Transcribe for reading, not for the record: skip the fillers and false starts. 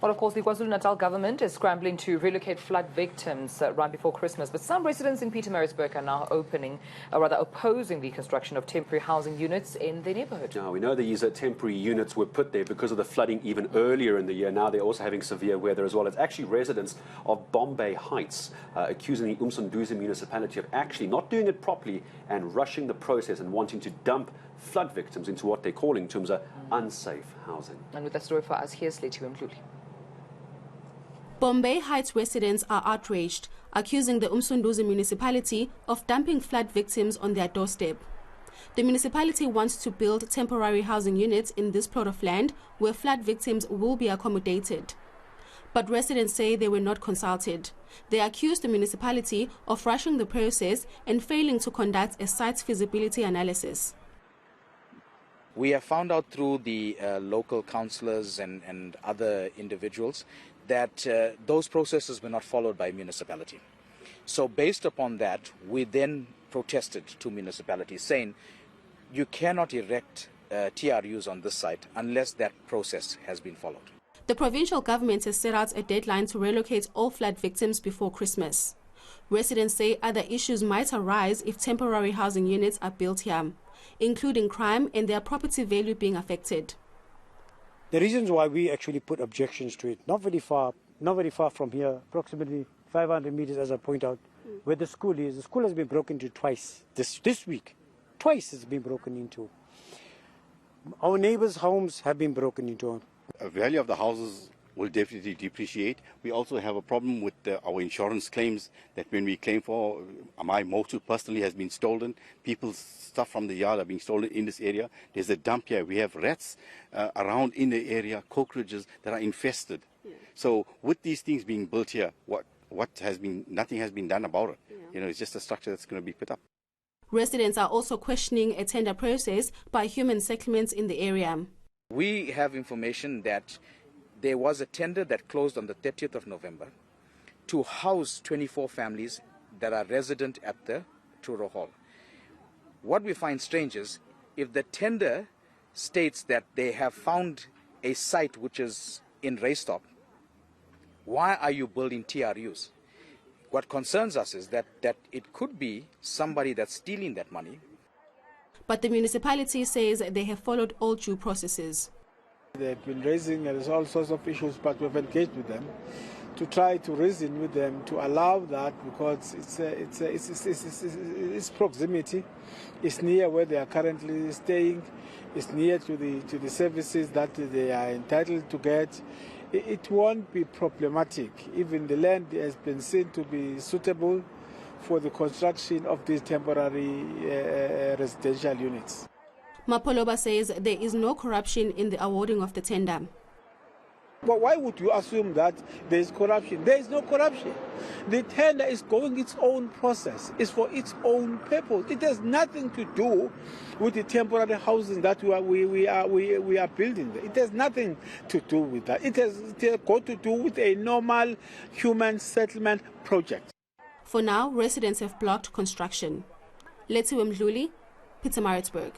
Well, of course, the KwaZulu-Natal government is scrambling to relocate flood victims right before Christmas. But some residents in Pietermaritzburg are now opposing the construction of temporary housing units in their neighborhood. Now, we know these temporary units were put there because of the flooding even earlier in the year. Now they're also having severe weather as well. It's actually residents of Bombay Heights accusing the Umsunduzi municipality of actually not doing it properly and rushing the process and wanting to dump flood victims into what they're calling in terms of unsafe housing. And with that story for us, here's Lethiwe Mdluli. Bombay Heights residents are outraged, accusing the Umsunduzi municipality of dumping flood victims on their doorstep. The municipality wants to build temporary housing units in this plot of land where flood victims will be accommodated. But residents say they were not consulted. They accuse the municipality of rushing the process and failing to conduct a site feasibility analysis. We have found out through the local councillors and other individuals that those processes were not followed by municipality. So based upon that, we then protested to municipalities saying, you cannot erect TRUs on this site unless that process has been followed. The provincial government has set out a deadline to relocate all flood victims before Christmas. Residents say other issues might arise if temporary housing units are built here, including crime and their property value being affected. The reasons why we actually put objections to it, not very far from here, approximately 500 meters, as I point out, where the school is. The school has been broken into twice this week. Twice it's been broken into. Our neighbors' homes have been broken into. The value of the houses will definitely depreciate. We also have a problem with our insurance claims, that when we claim for, my motor personally has been stolen. People's stuff from the yard are being stolen in this area. There's a dump here. We have rats around in the area, cockroaches that are infested. Yeah. So with these things being built here, nothing has been done about it. Yeah. You know, it's just a structure that's going to be put up. Residents are also questioning a tender process by human settlements in the area. We have information that there was a tender that closed on the 30th of November to house 24 families that are resident at the Truro Hall. What we find strange is, if the tender states that they have found a site which is in Raystop, why are you building TRUs? What concerns us is that it could be somebody that's stealing that money. But the municipality says they have followed all due processes. They've been raising all sorts of issues, but we've engaged with them to try to reason with them to allow that, because it's proximity, it's near where they are currently staying, it's near to the services that they are entitled to get. It won't be problematic. Even the land has been seen to be suitable for the construction of these temporary residential units. Mapoloba says there is no corruption in the awarding of the tender. But why would you assume that there is corruption? There is no corruption. The tender is going its own process. It's for its own purpose. It has nothing to do with the temporary housing that we are building. It has nothing to do with that. It has got to do with a normal human settlement project. For now, residents have blocked construction. Lethiwe Mdluli, Pietermaritzburg.